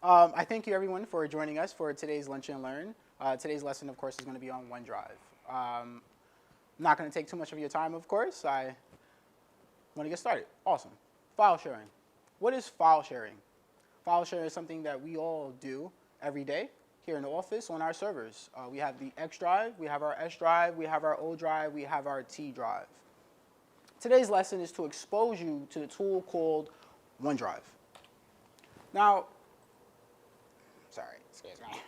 I thank you everyone for joining us for today's Lunch and Learn. Today's lesson, of course, is going to be on OneDrive. I'm not going to take too much of your time, of course. I want to get started. Awesome. File sharing. What is file sharing? File sharing is something that we all do every day here in the office on our servers. We have the X drive, we have our S drive, we have our O drive, we have our T drive. Today's lesson is to expose you to the tool called OneDrive. Now, sorry, excuse me.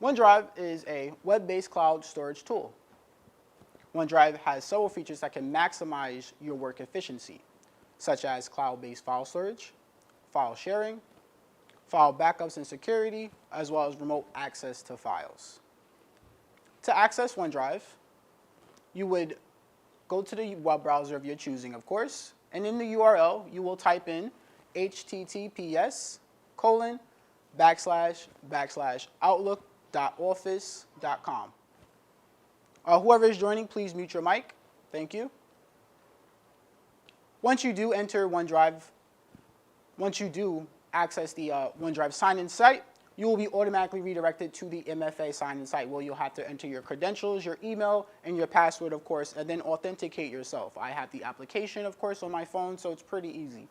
OneDrive is a web-based cloud storage tool. OneDrive has several features that can maximize your work efficiency, such as cloud-based file storage, file sharing, file backups and security, as well as remote access to files. To access OneDrive, you would go to the web browser of your choosing, of course, and in the URL, you will type in https://outlook.office.com. Whoever is joining, please mute your mic. Thank you. Once you do enter OneDrive, once you do access the OneDrive sign-in site, you will be automatically redirected to the MFA sign-in site where you'll have to enter your credentials, your email, and your password, of course, and then authenticate yourself. I have the application, of course, on my phone, so it's pretty easy.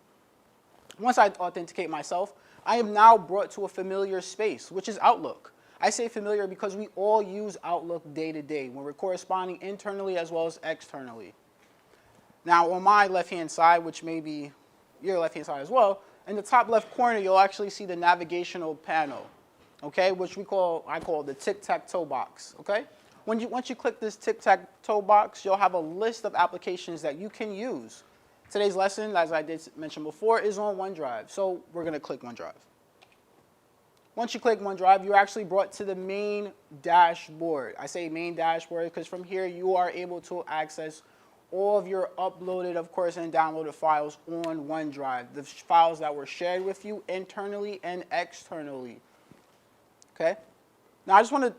Once I authenticate myself, I am now brought to a familiar space, which is Outlook. I say familiar because we all use Outlook day to day when we're corresponding internally as well as externally. Now, on my left-hand side, which may be your left-hand side as well, in the top left corner, you'll actually see the navigational panel, okay, which I call the tic-tac-toe box, okay? Once you click this tic-tac-toe box, you'll have a list of applications that you can use. Today's lesson, as I did mention before, is on OneDrive, so we're going to click OneDrive. Once you click OneDrive, you're actually brought to the main dashboard. I say main dashboard because from here you are able to access all of your uploaded, of course, and downloaded files on OneDrive, the files that were shared with you internally and externally. Okay? Now I just want to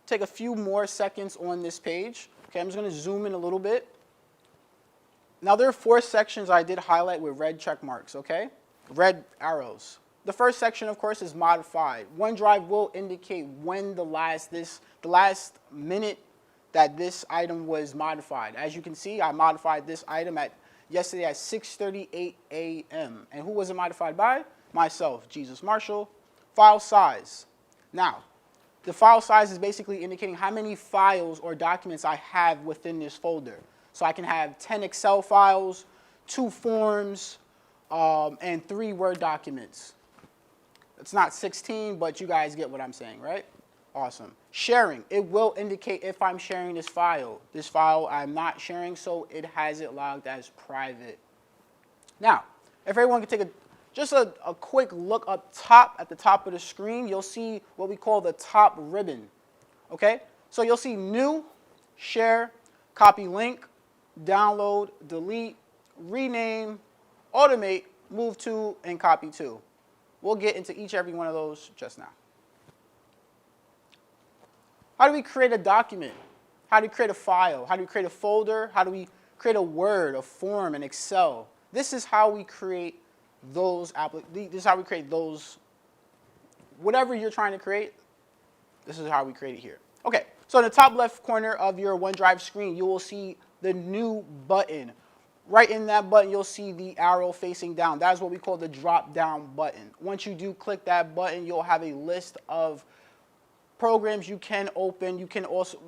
take a few more seconds on this page. Okay, I'm just going to zoom in a little bit. Now there are 4 sections I did highlight with red check marks, okay? Red arrows. The first section, of course, is modified. OneDrive will indicate when the last minute that this item was modified. As you can see, I modified this item yesterday at 6:38 a.m. And who was it modified by? Myself, Jesus Marshall. File size. Now, the file size is basically indicating how many files or documents I have within this folder. So I can have 10 Excel files, 2 forms, and 3 Word documents. It's not 16, but you guys get what I'm saying, right? Awesome. Sharing. It will indicate if I'm sharing this file. This file I'm not sharing, so it has it logged as private. Now, if everyone can take just a quick look up top at the top of the screen, you'll see what we call the top ribbon. Okay? So you'll see new, share, copy link, download, delete, rename, automate, move to, and copy to. We'll get into each and every one of those just now. How do we create a document? How do we create a file? How do we create a folder? How do we create a Word, a form, an Excel? This is how we create those whatever you're trying to create, this is how we create it here. Okay, so in the top left corner of your OneDrive screen, you will see the new button. Right in that button, you'll see the arrow facing down. That is what we call the drop-down button. Once you do click that button, you'll have a list of programs you can open. You can also,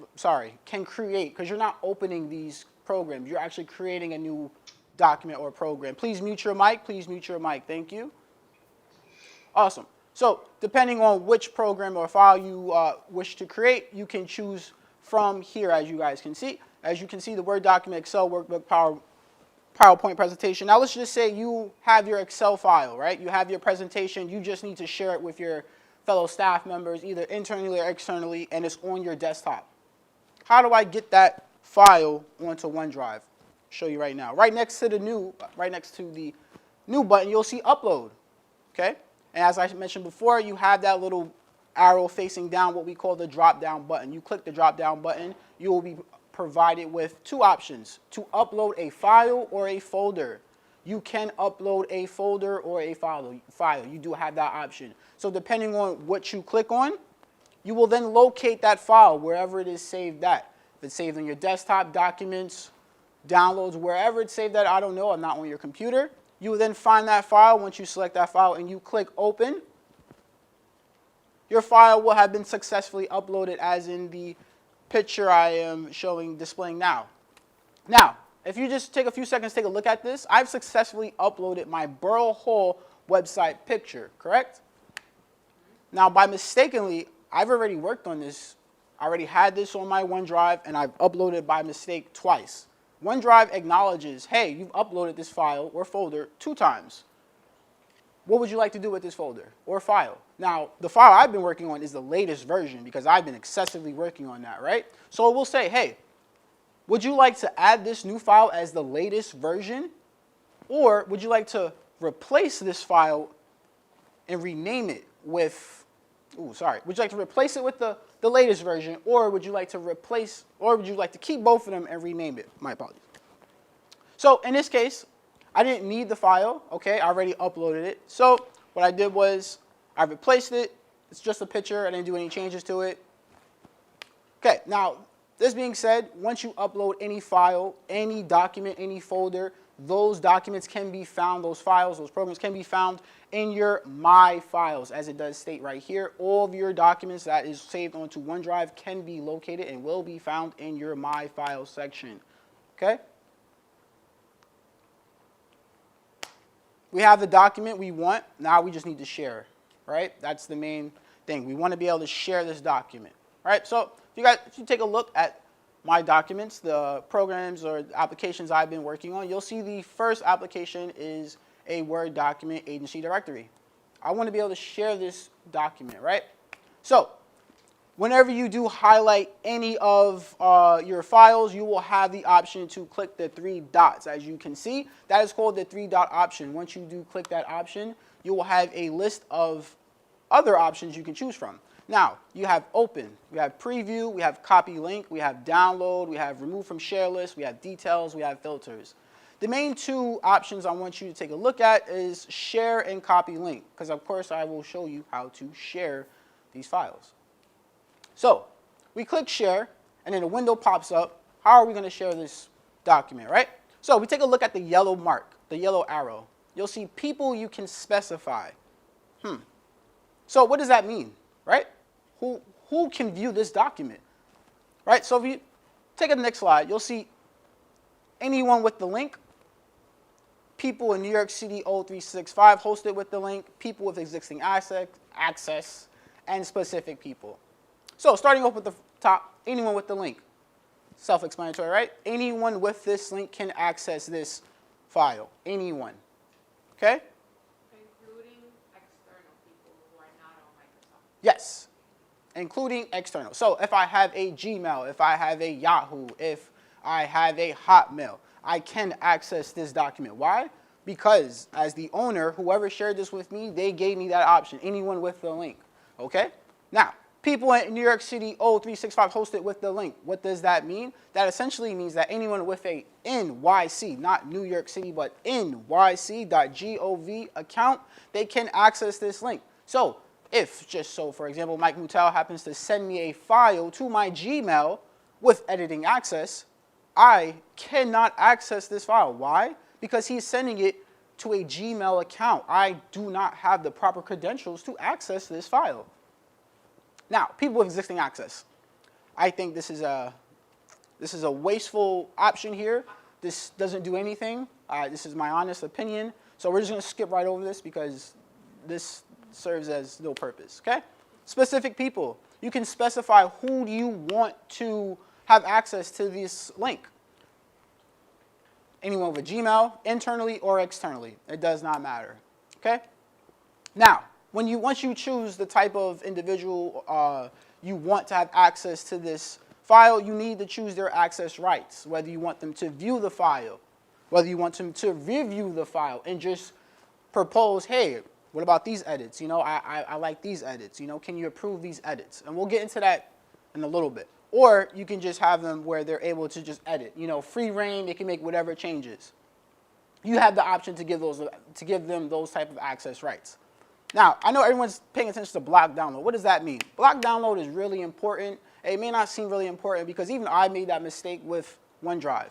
can create, because you're not opening these programs. You're actually creating a new document or program. Please mute your mic. Please mute your mic. Thank you. Awesome. So depending on which program or file you wish to create, you can choose from here, as you guys can see. As you can see, the Word document, Excel, workbook, PowerPoint presentation. Now let's just say you have your Excel file, right? You have your presentation. You just need to share it with your fellow staff members, either internally or externally, and it's on your desktop. How do I get that file onto OneDrive? Show you right now. Right next to the new button, you'll see upload. Okay? And as I mentioned before, you have that little arrow facing down, what we call the drop-down button. You click the drop-down button, you will be provided with 2 options: to upload a file or a folder. you can upload a folder or a file. You do have that option. So depending on what you click on, you will then locate that file wherever it is saved at. If it's saved on your desktop, documents, downloads, wherever it's saved at, I don't know, I'm not on your computer. You will then find that file. Once you select that file and you click open, your file will have been successfully uploaded as in the picture I am displaying now. Now, if you just take a few seconds to take a look at this, I've successfully uploaded my Borough website picture, correct? Now, by mistakenly, I've already worked on this. I already had this on my OneDrive, and I've uploaded by mistake twice. OneDrive acknowledges, hey, you've uploaded this file or folder 2 times. What would you like to do with this folder or file? Now, the file I've been working on is the latest version because I've been excessively working on that, right? So it will say, hey, would you like to add this new file as the latest version? Or would you like to replace this file and rename it with, would you like to replace it with the latest version, or would you like to keep both of them and rename it? My apologies. So in this case, I didn't need the file, okay? I already uploaded it. So what I did was I replaced it. It's just a picture. I didn't do any changes to it. Okay, now, this being said, once you upload any file, any document, any folder, those documents can be found, those files, those programs can be found in your My Files, as it does state right here. All of your documents that is saved onto OneDrive can be located and will be found in your My Files section, okay? We have the document we want. Now we just need to share, right? That's the main thing. We want to be able to share this document, right? So if you take a look at my documents, the programs or applications I've been working on, you'll see the first application is a Word document agency directory. I want to be able to share this document, right? So whenever you do highlight any of your files, you will have the option to click the 3 dots. As you can see, that is called the 3-dot option. Once you do click that option, you will have a list of other options you can choose from. Now, you have open, we have preview, we have copy link, we have download, we have remove from share list, we have details, we have filters. The main 2 options I want you to take a look at is share and copy link, because of course I will show you how to share these files. So we click share, and then a window pops up. How are we going to share this document, right? So we take a look at the yellow mark, the yellow arrow. You'll see people you can specify. So what does that mean, right? Who can view this document, right? So if you take the next slide, you'll see anyone with the link, people in New York City 0365 hosted with the link, people with existing access, and specific people. So starting off with the top, anyone with the link. Self-explanatory, right? Anyone with this link can access this file. Anyone. Okay? Including external people who are not on Microsoft. Yes. Including external. So if I have a Gmail, if I have a Yahoo, if I have a Hotmail, I can access this document. Why? Because as the owner, whoever shared this with me, they gave me that option. Anyone with the link. Okay? Now, people in New York City 0365 hosted with the link. What does that mean? That essentially means that anyone with a NYC, not New York City, but nyc.gov account, they can access this link. So if, just so for example, Mike Mutel happens to send me a file to my Gmail with editing access, I cannot access this file. Why? Because he's sending it to a Gmail account. I do not have the proper credentials to access this file. Now, people with existing access. I think this is a wasteful option here. This doesn't do anything. This is my honest opinion. So we're just going to skip right over this because this serves as no purpose, okay? Specific people. You can specify who you want to have access to this link. Anyone with a Gmail, internally or externally. It does not matter, okay? Now, once you choose the type of individual you want to have access to this file, you need to choose their access rights, whether you want them to view the file, whether you want them to review the file and just propose, hey, what about these edits? You know, I like these edits. You know, can you approve these edits? And we'll get into that in a little bit. Or you can just have them where they're able to just edit. You know, free reign, they can make whatever changes. you have the option to give them those type of access rights. Now, I know everyone's paying attention to block download. What does that mean? Block download is really important. It may not seem really important because even I made that mistake with OneDrive.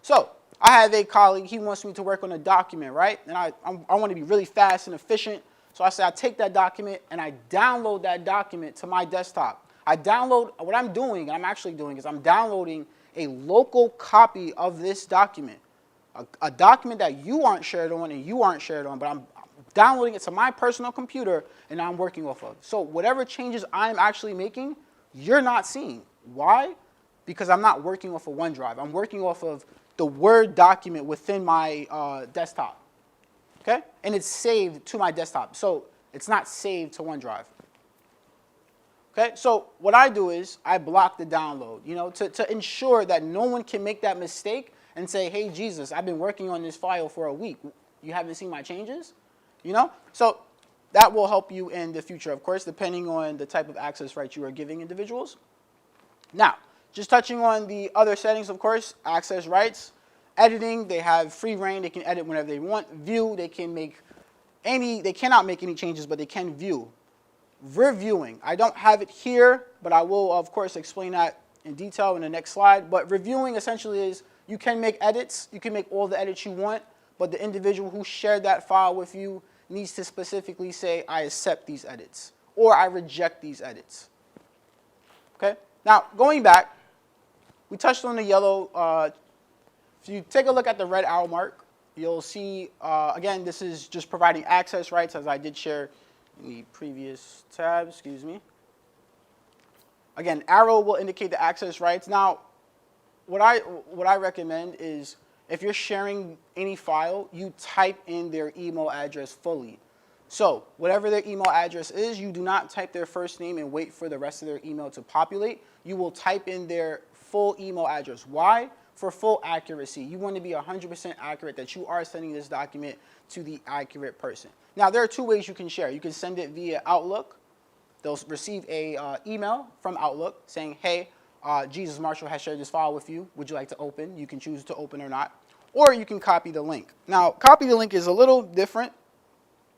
So I have a colleague, he wants me to work on a document, right? And I want to be really fast and efficient. So I say I take that document and I download that document to my desktop. What I'm doing, I'm actually doing is I'm downloading a local copy of this document. A document that you aren't shared on and you aren't shared on, but I'm downloading it to my personal computer and I'm working off of. So whatever changes I'm actually making, you're not seeing. Why? Because I'm not working off of OneDrive. I'm working off of the Word document within my desktop. Okay? And it's saved to my desktop. So it's not saved to OneDrive. Okay? So what I do is I block the download, to ensure that no one can make that mistake and say, hey, Jesus, I've been working on this file for a week. You haven't seen my changes? So that will help you in the future, of course, depending on the type of access rights you are giving individuals. Now, just touching on the other settings, of course, access rights. Editing, they have free reign. They can edit whenever they want. View, they cannot make any changes, but they can view. Reviewing, I don't have it here, but I will, of course, explain that in detail in the next slide. But reviewing essentially is you can make edits. You can make all the edits you want, but the individual who shared that file with you needs to specifically say, I accept these edits, or I reject these edits. Okay? Now, going back, we touched on the yellow. If you take a look at the red arrow mark, you'll see, again, this is just providing access rights, as I did share in the previous tab, excuse me. Again, arrow will indicate the access rights. Now, what I recommend is if you're sharing any file, you type in their email address fully. So whatever their email address is, you do not type their first name and wait for the rest of their email to populate. You will type in their full email address. Why? For full accuracy. You want to be 100% accurate that you are sending this document to the accurate person. Now, there are two ways you can share. You can send it via Outlook. They'll receive a email from Outlook saying, hey, Jesus Marshall has shared this file with you. Would you like to open? You can choose to open or not. Or you can copy the link. Now, copy the link is a little different.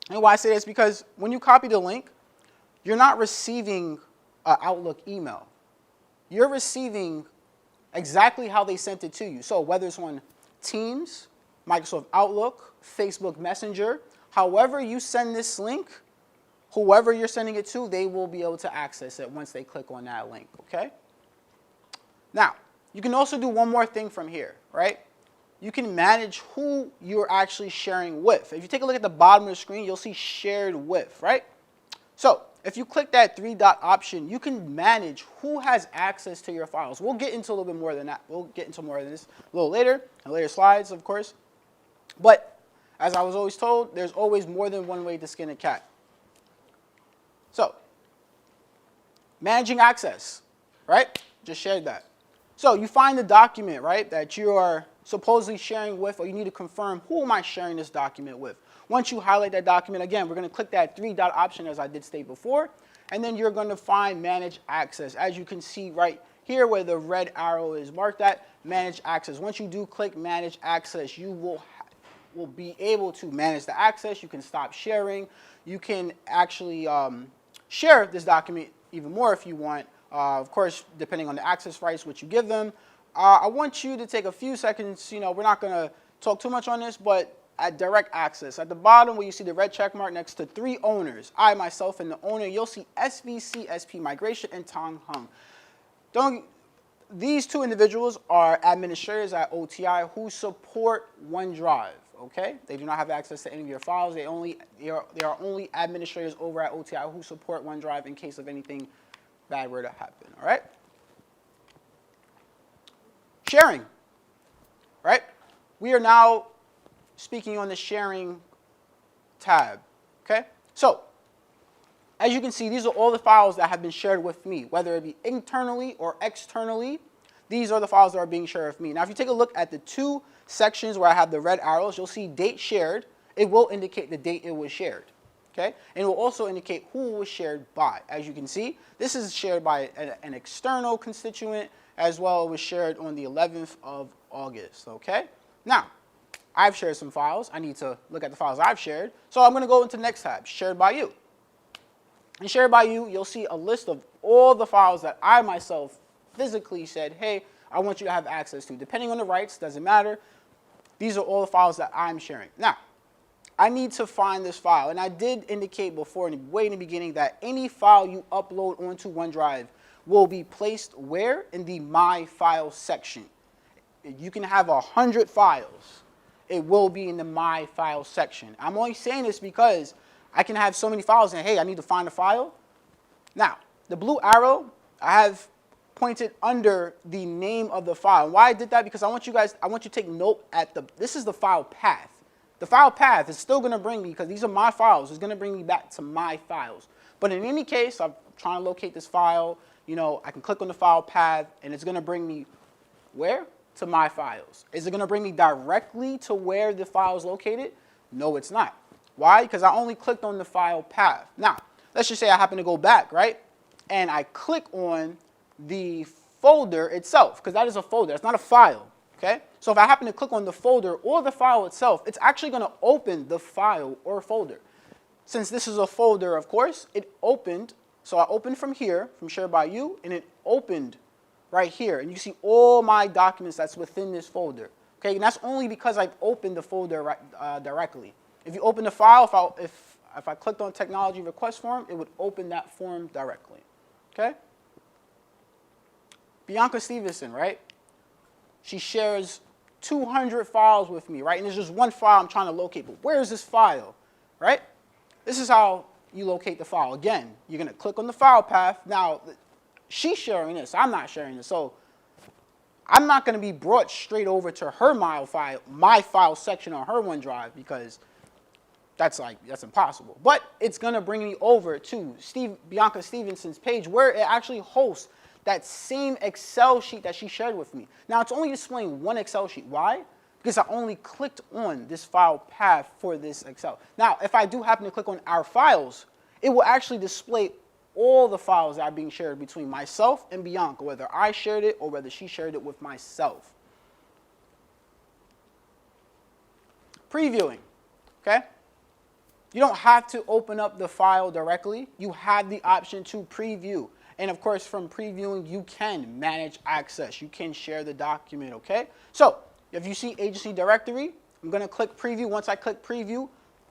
And why I say that is because when you copy the link, you're not receiving an Outlook email. You're receiving exactly how they sent it to you. So whether it's on Teams, Microsoft Outlook, Facebook Messenger, however you send this link, whoever you're sending it to, they will be able to access it once they click on that link, okay? Now, you can also do one more thing from here, right? You can manage who you're actually sharing with. If you take a look at the bottom of the screen, you'll see shared with, right? So if you click that three-dot option, you can manage who has access to your files. We'll get into a little bit more than that. We'll get into more of this a little later, in later slides, of course. But as I was always told, there's always more than one way to skin a cat. So, managing access, right? Just shared that. So you find the document, right, that you are supposedly sharing with, or you need to confirm, who am I sharing this document with? Once you highlight that document, again, we're going to click that three-dot option as I did state before, and then you're going to find Manage Access. As you can see right here where the red arrow is marked at, Manage Access. Once you do click Manage Access, you will be able to manage the access. You can stop sharing. You can actually share this document even more if you want. Of course, depending on the access rights which you give them. I want you to take a few seconds. We're not going to talk too much on this, but at direct access, at the bottom where you see the red check mark next to three owners, I, myself, and the owner, you'll see SVC, SP Migration, and Tong Hung. These two individuals are administrators at OTI who support OneDrive. Okay, they do not have access to any of your files. They are only administrators over at OTI who support OneDrive in case of anything bad were to happen. All right. Sharing. Right. We are now speaking on the sharing tab. Okay. So, as you can see, these are all the files that have been shared with me, whether it be internally or externally. These are the files that are being shared with me. Now, if you take a look at the two sections where I have the red arrows, you'll see date shared. It will indicate the date it was shared. Okay? And it will also indicate who it was shared by. As you can see, this is shared by an external constituent, as well. It was shared on the 11th of August. Okay? Now, I've shared some files. I need to look at the files I've shared. So I'm going to go into the next tab, shared by you. And shared by you, you'll see a list of all the files that I myself physically said, hey, I want you to have access to. Depending on the rights, doesn't matter. These are all the files that I'm sharing. Now, I need to find this file. And I did indicate before, way in the beginning, that any file you upload onto OneDrive will be placed where? In the My Files section. You can have 100 files. It will be in the My Files section. I'm only saying this because I can have so many files and, hey, I need to find a file. Now, the blue arrow, I have pointed under the name of the file. Why I did that? Because I want you to take note at this is the file path. The file path is still going to bring me, because these are my files, it's going to bring me back to my files. But in any case, I'm trying to locate this file, I can click on the file path and it's going to bring me where? To my files. Is it going to bring me directly to where the file is located? No, it's not. Why? Because I only clicked on the file path. Now, let's just say I happen to go back, right? And I click on the folder itself, because that is a folder. It's not a file, okay? So if I happen to click on the folder or the file itself, it's actually going to open the file or folder. Since this is a folder, of course, it opened. So I opened from here, from shared by you, and it opened right here. And you see all my documents that's within this folder. Okay, and that's only because I've opened the folder directly. If you open the file, if I clicked on technology request form, it would open that form directly. Okay? Bianca Stevenson, right? She shares 200 files with me, right? And there's just one file I'm trying to locate, but where is this file, right? This is how you locate the file. Again, you're going to click on the file path. Now, she's sharing this. I'm not sharing this. So I'm not going to be brought straight over to her my file section on her OneDrive, because that's impossible. But it's going to bring me over to Bianca Stevenson's page, where it actually hosts that same Excel sheet that she shared with me. Now, it's only displaying one Excel sheet. Why? Because I only clicked on this file path for this Excel. Now, if I do happen to click on our files, it will actually display all the files that are being shared between myself and Bianca, whether I shared it or whether she shared it with myself. Previewing, okay? You don't have to open up the file directly. You have the option to preview. And of course, from previewing, you can manage access. You can share the document, okay? So if you see agency directory, I'm going to click preview. Once I click preview,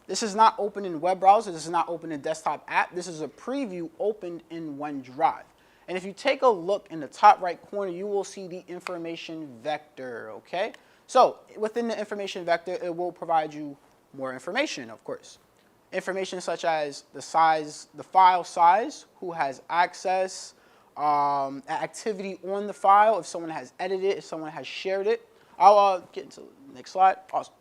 this is not open in web browser. This is not open in desktop app. This is a preview opened in OneDrive. And if you take a look in the top right corner, you will see the information vector, okay? So within the information vector, it will provide you more information, of course. Information such as the size, the file size, who has access, activity on the file, if someone has edited it, if someone has shared it. I'll get into the next slide. Awesome.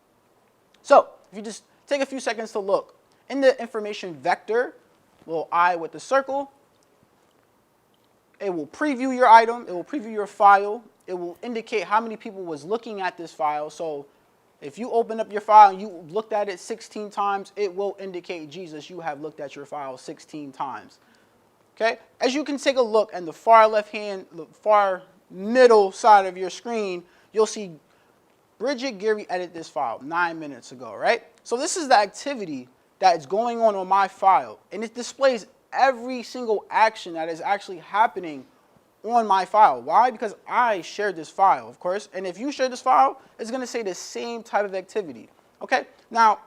So if you just take a few seconds to look. In the information vector, little I with the circle, it will preview your item, it will preview your file, it will indicate how many people was looking at this file. So if you open up your file and you looked at it 16 times, it will indicate, Jesus, you have looked at your file 16 times. Okay? As you can take a look in the far left-hand, the far middle side of your screen, you'll see Bridget Geary edited this file 9 minutes ago, right? So this is the activity that is going on my file. And it displays every single action that is actually happening on my file. Why? Because I shared this file, of course. And if you share this file, it's going to say the same type of activity. Okay? Now,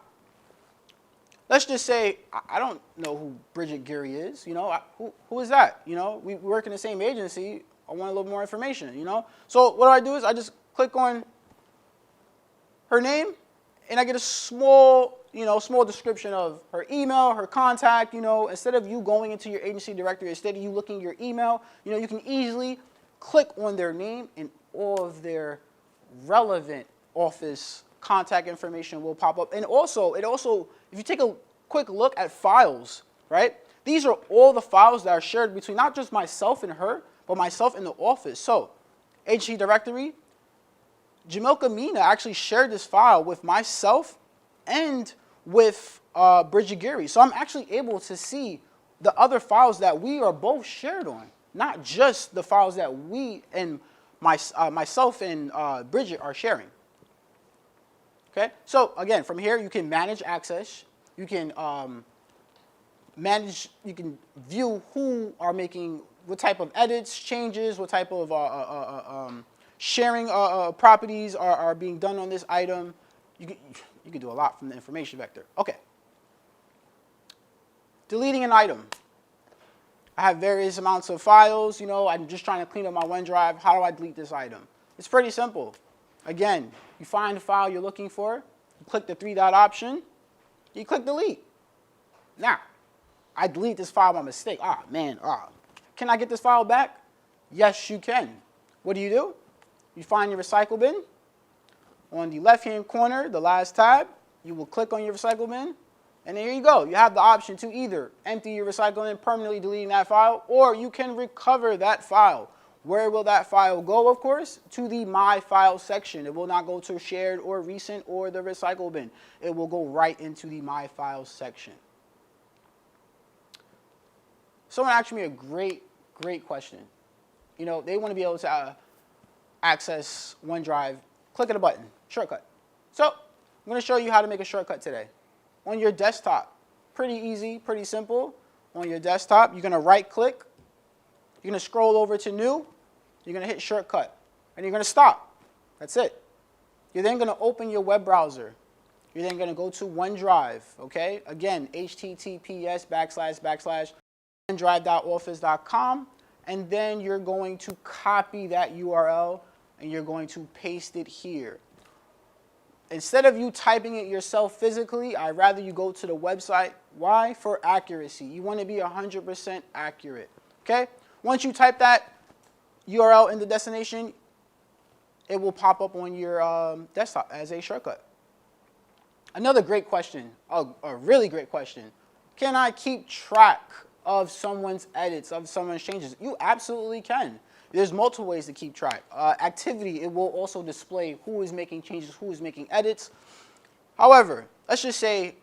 let's just say I don't know who Bridget Geary is. Who is that? We work in the same agency. I want a little more information, So what I do is I just click on her name, and I get a small description of her email, her contact, instead of you going into your agency directory, instead of you looking at your email, you can easily click on their name and all of their relevant office contact information will pop up. And also, if you take a quick look at files, right? These are all the files that are shared between not just myself and her, but myself and the office. So, agency directory, Jamilka Mina actually shared this file with myself and with Bridget Geary. So I'm actually able to see the other files that we are both shared on, not just the files that we and myself and Bridget are sharing. Okay, so again, from here you can manage access. You can you can view who are making what type of edits, changes, what type of sharing properties are being done on this item. You can do a lot from the information vector. Okay. Deleting an item. I have various amounts of files. You know, I'm just trying to clean up my OneDrive. How do I delete this item? It's pretty simple. Again, you find the file you're looking for. You click the three-dot option. You click delete. Now, I delete this file by mistake. Can I get this file back? Yes, you can. What do? You find your recycle bin. On the left-hand corner, the last tab, you will click on your recycle bin. And there you go. You have the option to either empty your recycle bin, permanently deleting that file, or you can recover that file. Where will that file go, of course? To the My Files section. It will not go to shared or recent or the recycle bin. It will go right into the My Files section. Someone asked me a great question. You know, they want to be able to access OneDrive, clicking a button, shortcut. So I'm going to show you how to make a shortcut today. On your desktop, pretty easy, pretty simple. On your desktop, you're going to right click. You're going to scroll over to new. You're going to hit shortcut. And you're going to stop. That's it. You're then going to open your web browser. You're then going to go to OneDrive. Okay? Again, https://OneDrive.office.com. And then you're going to copy that URL and you're going to paste it here. Instead of you typing it yourself physically, I'd rather you go to the website. Why? For accuracy. You want to be 100% accurate. Okay? Once you type that URL in the destination, it will pop up on your desktop as a shortcut. Another great question, a really great question. Can I keep track of someone's edits, of someone's changes? You absolutely can. There's multiple ways to keep track. Activity, it will also display who is making changes, who is making edits. However, let's just say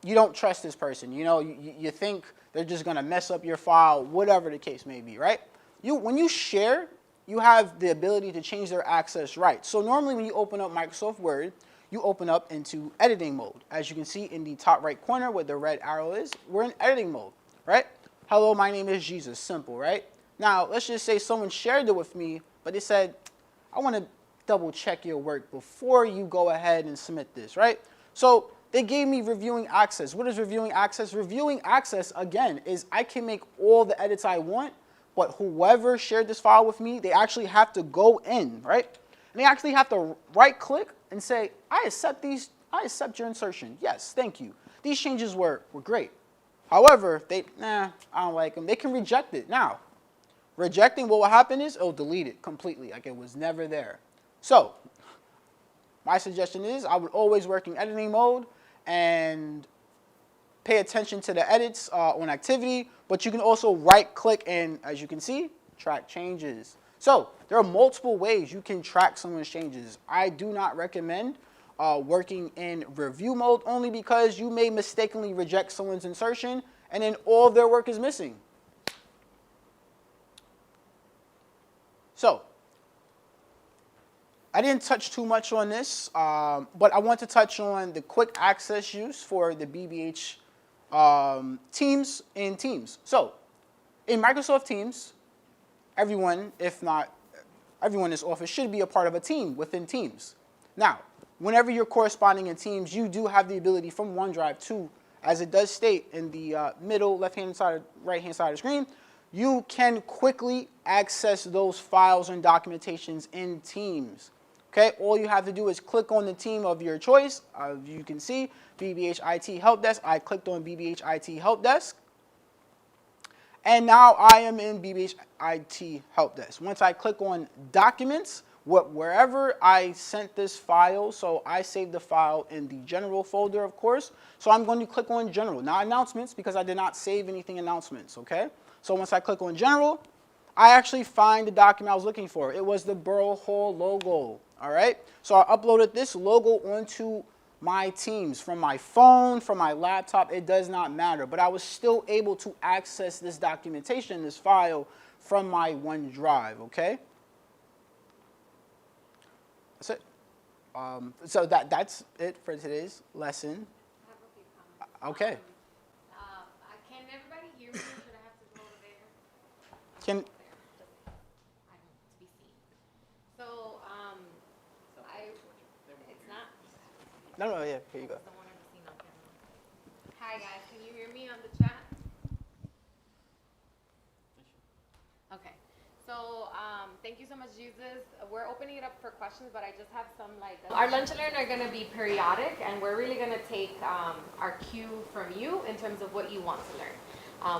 you don't trust this person. You know, you think they're just going to mess up your file, whatever the case may be, right? When you share, you have the ability to change their access rights. So normally when you open up Microsoft Word, you open up into editing mode. As you can see in the top right corner where the red arrow is, we're in editing mode, right? Hello, my name is Jesus. Simple, right? Now, let's just say someone shared it with me, but they said, I want to double check your work before you go ahead and submit this, right? So they gave me reviewing access. What is reviewing access? Reviewing access, again, is I can make all the edits I want, but whoever shared this file with me, they actually have to go in, right? And they actually have to right-click and say, I accept your insertion. Yes, thank you. These changes were great. However, I don't like them. They can reject it. Now, rejecting, what will happen is it'll delete it completely, like it was never there. So, my suggestion is I would always work in editing mode and pay attention to the edits on activity, but you can also right-click and, as you can see, track changes. So, there are multiple ways you can track someone's changes. I do not recommend working in review mode only because you may mistakenly reject someone's insertion and then all of their work is missing. So, I didn't touch too much on this, but I want to touch on the quick access use for the BBH Teams in Teams. So, in Microsoft Teams, everyone, if not everyone in this office, should be a part of a team within Teams. Now, whenever you're corresponding in Teams, you do have the ability from OneDrive to, as it does state in the middle left-hand side, right-hand side of the screen, you can quickly access those files and documentations in Teams. Okay, all you have to do is click on the team of your choice. You can see BBH IT Help Desk. I clicked on BBH IT Help Desk. And now I am in BBH IT Help Desk. Once I click on Documents, wherever I sent this file, so I saved the file in the General folder, of course. So I'm going to click on General, not Announcements, because I did not save anything Announcements, okay? So once I click on General, I actually find the document I was looking for. It was the Borough Hall logo, all right? So I uploaded this logo onto my Teams from my phone, from my laptop. It does not matter, but I was still able to access this documentation, this file, from my OneDrive, okay? That's it. So that's it for today's lesson. I have a few comments. Okay. Can everybody hear me, or should I have to go over there? Can There, just, I don't, to be seen. So, it's not, no, yeah, here you go. don't want to be seen on camera. Hi, guys, can you hear me on the chat? Okay, so, thank you so much, Jesus. We're opening it up for questions, but I just have some our lunch and learn are gonna be periodic, and we're really gonna take, our cue from you in terms of what you want to learn.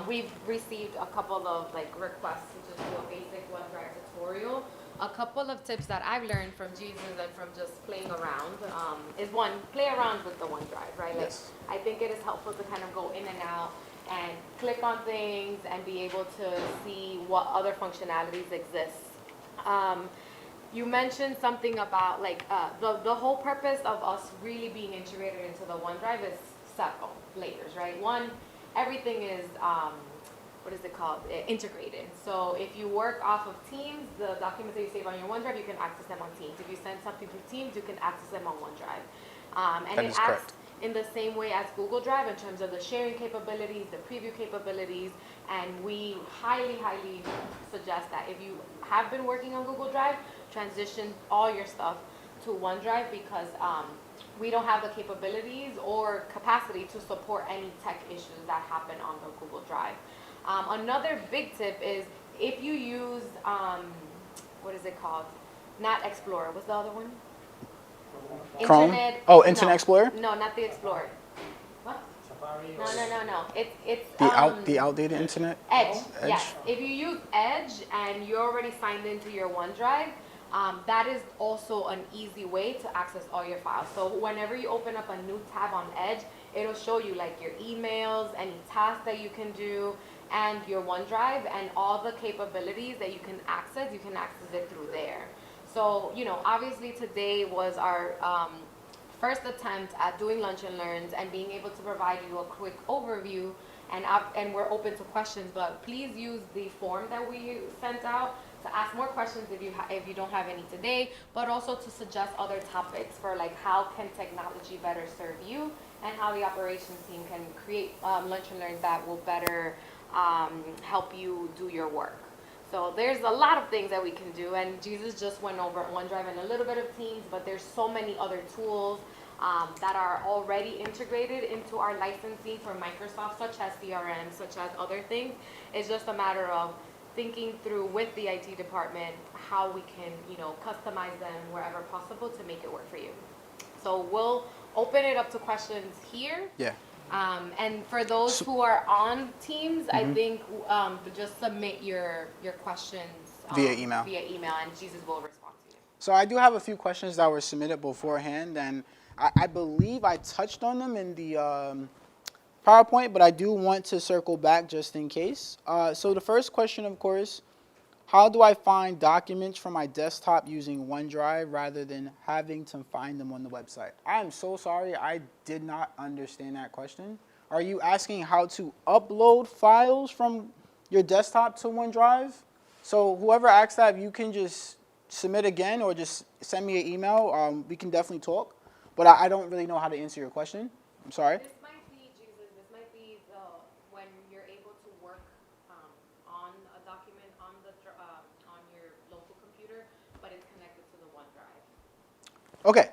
We've received a couple of requests to just do a basic OneDrive tutorial. A couple of tips that I've learned from Jesus and from just playing around is one, play around with the OneDrive, right? Yes. I think it is helpful to kind of go in and out and click on things and be able to see what other functionalities exist. You mentioned something about the whole purpose of us really being integrated into the OneDrive is several layers, right? One, everything is integrated. So if you work off of Teams, the documents that you save on your OneDrive, you can access them on Teams. If you send something through Teams, you can access them on OneDrive. And That it is acts correct. in the same way as Google Drive in terms of the sharing capabilities, the preview capabilities, and we highly, highly suggest that if you have been working on Google Drive, transition all your stuff to OneDrive because we don't have the capabilities or capacity to support any tech issues that happen on the Google Drive. Another big tip is if you use, what is it called? Not Explorer, what's the other one? Chrome? Internet Explorer? No, not the Explorer. What? Safari. No. It's The outdated internet? Edge. Edge? Yes. If you use Edge and you're already signed into your OneDrive, that is also an easy way to access all your files. So whenever you open up a new tab on Edge, it'll show you your emails, any tasks that you can do, and your OneDrive, and all the capabilities that you can access it through there. So, obviously today was our first attempt at doing lunch and learns and being able to provide you a quick overview, and we're open to questions, but please use the form that we sent out to ask more questions if you don't have any today, but also to suggest other topics for how can technology better serve you, and how the operations team can create lunch and learns that will better help you do your work. So there's a lot of things that we can do, and Jesus just went over OneDrive and a little bit of Teams, but there's so many other tools that are already integrated into our licensing for Microsoft, such as CRM, such as other things. It's just a matter of thinking through with the IT department how we can, customize them wherever possible to make it work for you. So we'll open it up to questions here. Yeah. And for those who are on Teams, I think just submit your questions Via email. And Jesus will respond to you. So I do have a few questions that were submitted beforehand, and I believe I touched on them in the PowerPoint, but I do want to circle back just in case. So the first question, of course, how do I find documents from my desktop using OneDrive rather than having to find them on the website? I am so sorry, I did not understand that question. Are you asking how to upload files from your desktop to OneDrive? So whoever asked that, you can just submit again or just send me an email. We can definitely talk, but I don't really know how to answer your question. I'm sorry. This might be, Jesus, when you're able to work on a document on your local computer, but it's connected to the OneDrive. Okay.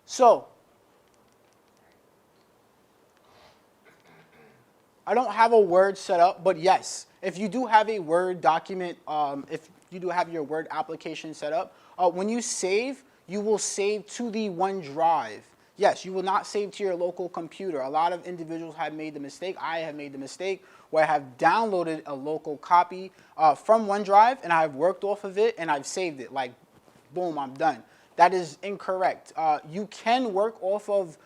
So I don't have a Word set up, but yes, if you do have a Word document, if you do have your Word application set up, when you save, you will save to the OneDrive. Yes, you will not save to your local computer. A lot of individuals have made the mistake. I have made the mistake where I have downloaded a local copy from OneDrive, and I've worked off of it, and I've saved it. Like, boom, I'm done. That is incorrect. You can work off of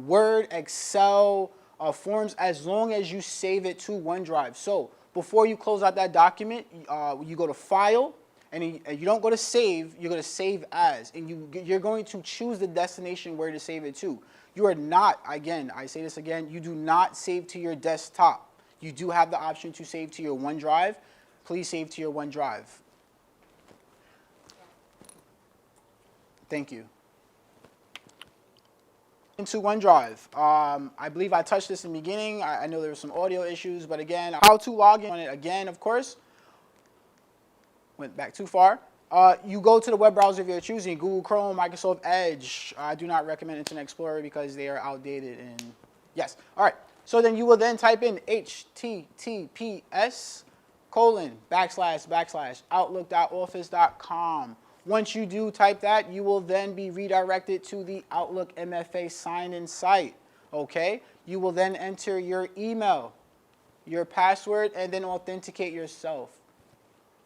Word, Excel, forms as long as you save it to OneDrive. So before you close out that document, you go to File, and you don't go to Save, you go to Save As, and you're going to choose the destination where to save it to. You are not, again, I say this again, you do not save to your desktop. You do have the option to save to your OneDrive. Please save to your OneDrive. Thank you. Into OneDrive. I believe I touched this in the beginning. I know there were some audio issues, but again, how to log in on it again, of course. Went back too far. You go to the web browser of your choosing, Google Chrome, Microsoft Edge. I do not recommend Internet Explorer because they are outdated. And yes, all right. So then you will then type in https://outlook.office.com. Once you do type that, you will then be redirected to the Outlook MFA sign-in site, okay? You will then enter your email, your password, and then authenticate yourself.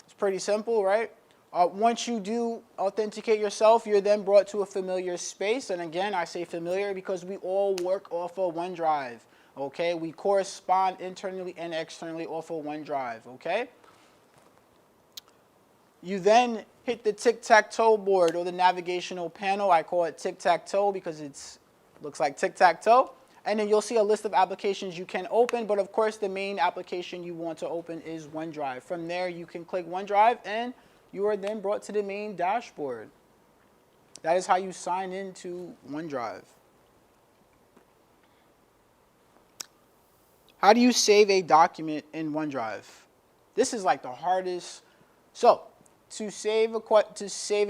It's pretty simple, right? Once you do authenticate yourself, you're then brought to a familiar space. And again, I say familiar because we all work off of OneDrive, okay? We correspond internally and externally off of OneDrive, okay? You then hit the tic-tac-toe board or the navigational panel. I call it tic-tac-toe because it looks like tic-tac-toe. And then you'll see a list of applications you can open, but of course the main application you want to open is OneDrive. From there, you can click OneDrive and you are then brought to the main dashboard. That is how you sign into OneDrive. How do you save a document in OneDrive? This is like the hardest. So, to save a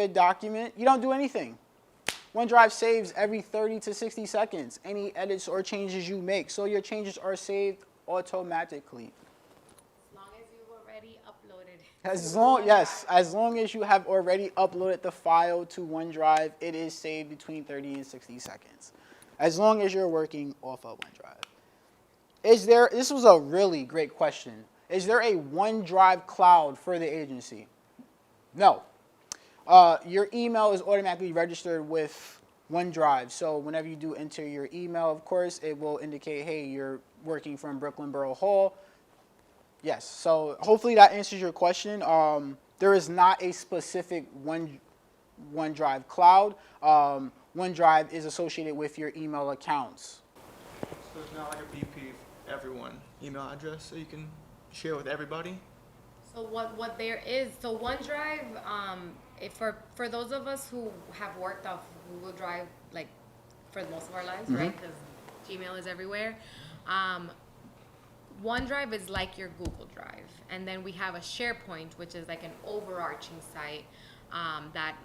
document, you don't do anything. OneDrive saves every 30 to 60 seconds, any edits or changes you make. So your changes are saved automatically. As long as you've already uploaded. As long as you have already uploaded the file to OneDrive, it is saved between 30 and 60 seconds. As long as you're working off of OneDrive. This was a really great question. Is there a OneDrive cloud for the agency? No. Your email is automatically registered with OneDrive. So whenever you do enter your email, of course, it will indicate, hey, you're working from Brooklyn Borough Hall. Yes. So hopefully that answers your question. There is not a specific OneDrive cloud. OneDrive is associated with your email accounts. So it's not like a BP everyone email address so you can share with everybody? So what there is, so OneDrive, for those of us who have worked off Google Drive, like for most of our lives, right? Because Gmail is everywhere. OneDrive is like your Google Drive, and then we have a SharePoint, which is like an overarching site that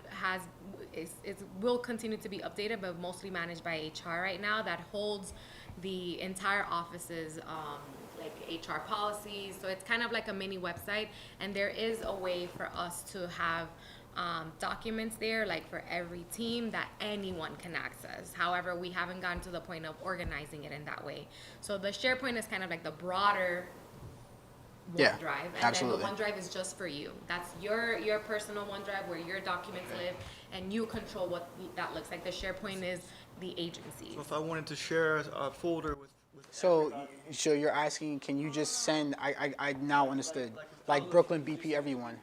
will continue to be updated, but mostly managed by HR right now. That holds the entire office's like HR policies. So it's kind of like a mini website, and there is a way for us to have documents there, like for every team that anyone can access. However, we haven't gotten to the point of organizing it in that way. So the SharePoint is kind of like the broader OneDrive, and absolutely. then the OneDrive is just for you. That's your personal OneDrive where your documents live, and you control what that looks like. The SharePoint is the agency. So if I wanted to share a folder with So you're asking, can you just send, I now understood, like Brooklyn BP everyone.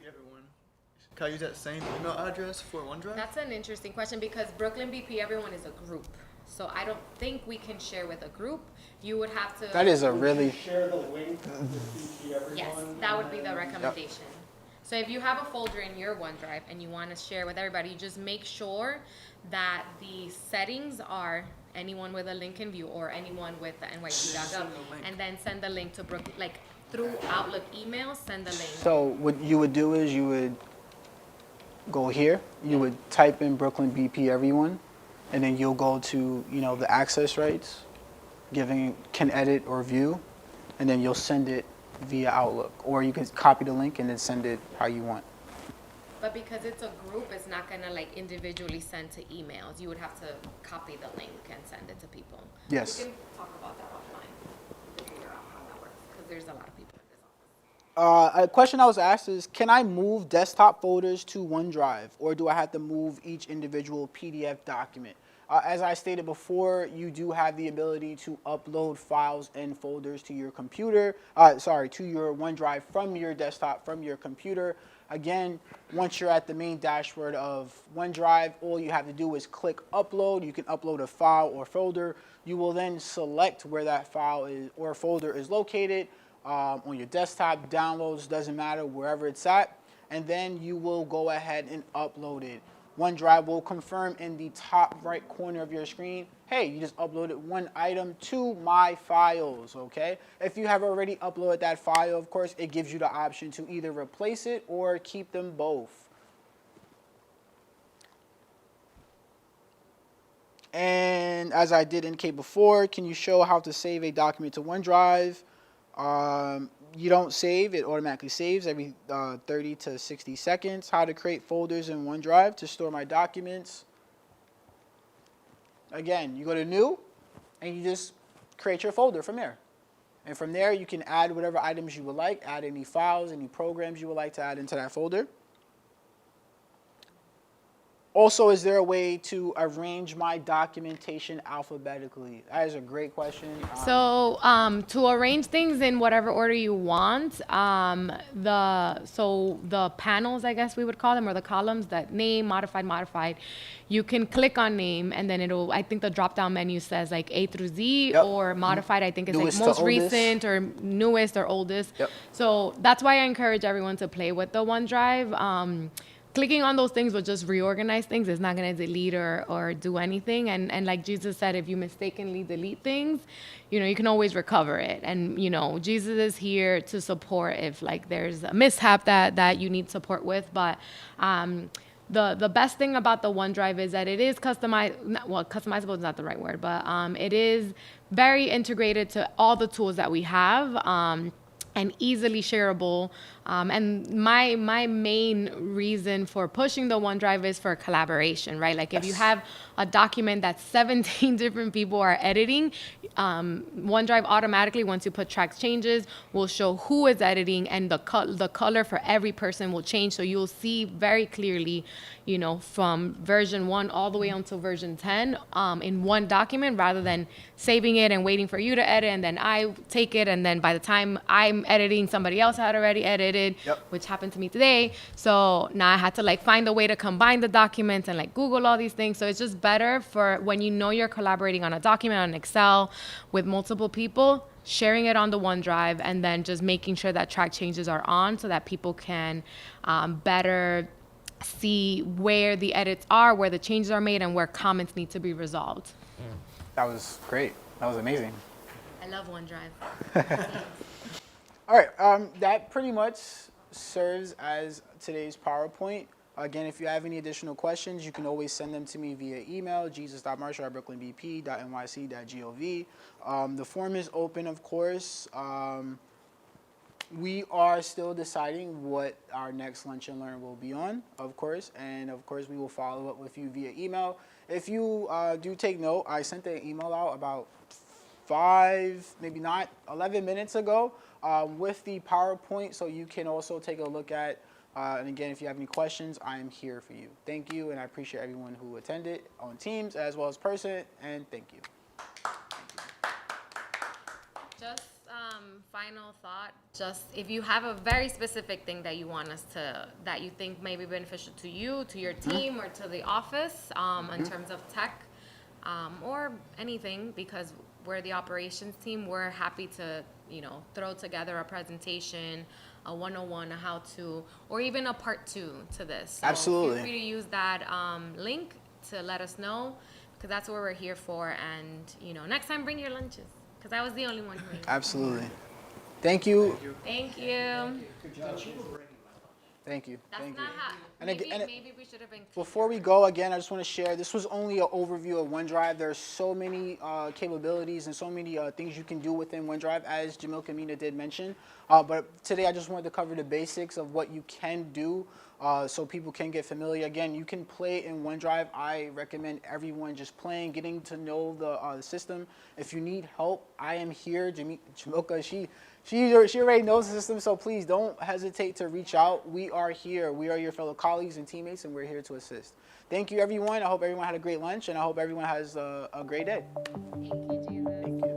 Can I use that same email address for OneDrive? That's an interesting question because Brooklyn BP Everyone is a group. So I don't think we can share with a group. You would have to. That is a really. Share the link with BP everyone. Yes, that would be the recommendation. So if you have a folder in your OneDrive and you want to share with everybody, you just make sure that the settings are anyone with a link in view or anyone with the NYC.gov, and then send the link to Brooklyn, like through Outlook email, send the link. So what you would do is you would go here, you would type in Brooklyn BP everyone, and then you'll go to, the access rights, can edit or view, and then you'll send it via Outlook, or you can copy the link and then send it how you want. But because it's a group, it's not gonna like individually send to emails. You would have to copy the link and send it to people. Yes. We can talk about that offline to figure out how that works because there's a lot of people in this office. A question I was asked is, can I move desktop folders to OneDrive, or do I have to move each individual PDF document? As I stated before, you do have the ability to upload files and folders to your computer, to your OneDrive from your desktop, from your computer. Again, once you're at the main dashboard of OneDrive, all you have to do is click upload. You can upload a file or folder. You will then select where that file is or folder is located on your desktop, downloads, doesn't matter, wherever it's at. And then you will go ahead and upload it. OneDrive will confirm in the top right corner of your screen, hey, you just uploaded one item to my files, okay? If you have already uploaded that file, of course, it gives you the option to either replace it or keep them both. And as I did indicate before, can you show how to save a document to OneDrive? You don't save, it automatically saves every 30 to 60 seconds. How to create folders in OneDrive to store my documents. Again, you go to New, and you just create your folder from there. And from there, you can add whatever items you would like, add any files, any programs you would like to add into that folder. Also, is there a way to arrange my documentation alphabetically? That is a great question. So to arrange things in whatever order you want, the panels, I guess we would call them, or the columns, that name, modified, you can click on name, and then it'll, I think the drop down menu says like A through Z, Yep. or modified, I think it's Newest like to most oldest. recent or newest or oldest. Yep. So that's why I encourage everyone to play with the OneDrive. Clicking on those things will just reorganize things. It's not going to delete or do anything. And like Jesus said, if you mistakenly delete things, you can always recover it. And, Jesus is here to support if like there's a mishap that you need support with. But the best thing about the OneDrive is that it is customizable is not the right word, but it is very integrated to all the tools that we have. And easily shareable. And my main reason for pushing the OneDrive is for collaboration, right? Like if you have a document that 17 different people are editing, OneDrive automatically, once you put track changes, will show who is editing, and the color for every person will change. So you'll see very clearly, from version 1 all the way until version 10 in one document, rather than saving it and waiting for you to edit, and then I take it, and then by the time I'm editing, somebody else had already edited, Yep. which happened to me today. So now I had to like find a way to combine the documents and like Google all these things. So it's just better for when you're collaborating on a document on Excel with multiple people, sharing it on the OneDrive, and then just making sure that track changes are on so that people can better see where the edits are, where the changes are made, and where comments need to be resolved. That was great. That was amazing. I love OneDrive. All right, that pretty much serves as today's PowerPoint. Again, if you have any additional questions, you can always send them to me via email, jesus.marshall@brooklynbp.nyc.gov. The form is open, of course. We are still deciding what our next Lunch and Learn will be on, of course. And, of course, we will follow up with you via email. If you do take note, I sent the email out about 11 minutes ago with the PowerPoint, so you can also take a look at. And again, if you have any questions, I am here for you. Thank you, and I appreciate everyone who attended on Teams as well as person, and thank you. Just final thought, just if you have a very specific thing that you want that you think may be beneficial to you, to your team, or to the office in terms of tech or anything, because we're the operations team, we're happy to throw together a presentation, a 101, a how-to, or even a part 2 to this. So Absolutely. feel free to use that link to let us know, because that's what we're here for. And next time, bring your lunches, because I was the only one who ate. Absolutely. Thank you. Thank you. Thank you. That's Thank not you. how. And Maybe, again- maybe we should have been. Before we go, again, I just want to share, this was only an overview of OneDrive. There are so many capabilities and so many things you can do within OneDrive, as Jamil Kamina did mention. But today I just wanted to cover the basics of what you can do so people can get familiar. Again, you can play in OneDrive. I recommend everyone just playing, getting to know the system. If you need help, I am here. Jamilka, she already knows the system, so please don't hesitate to reach out. We are here. We are your fellow colleagues and teammates, and we're here to assist. Thank you, everyone. I hope everyone had a great lunch, and I hope everyone has a great day. Thank you, Jesus. Thank you.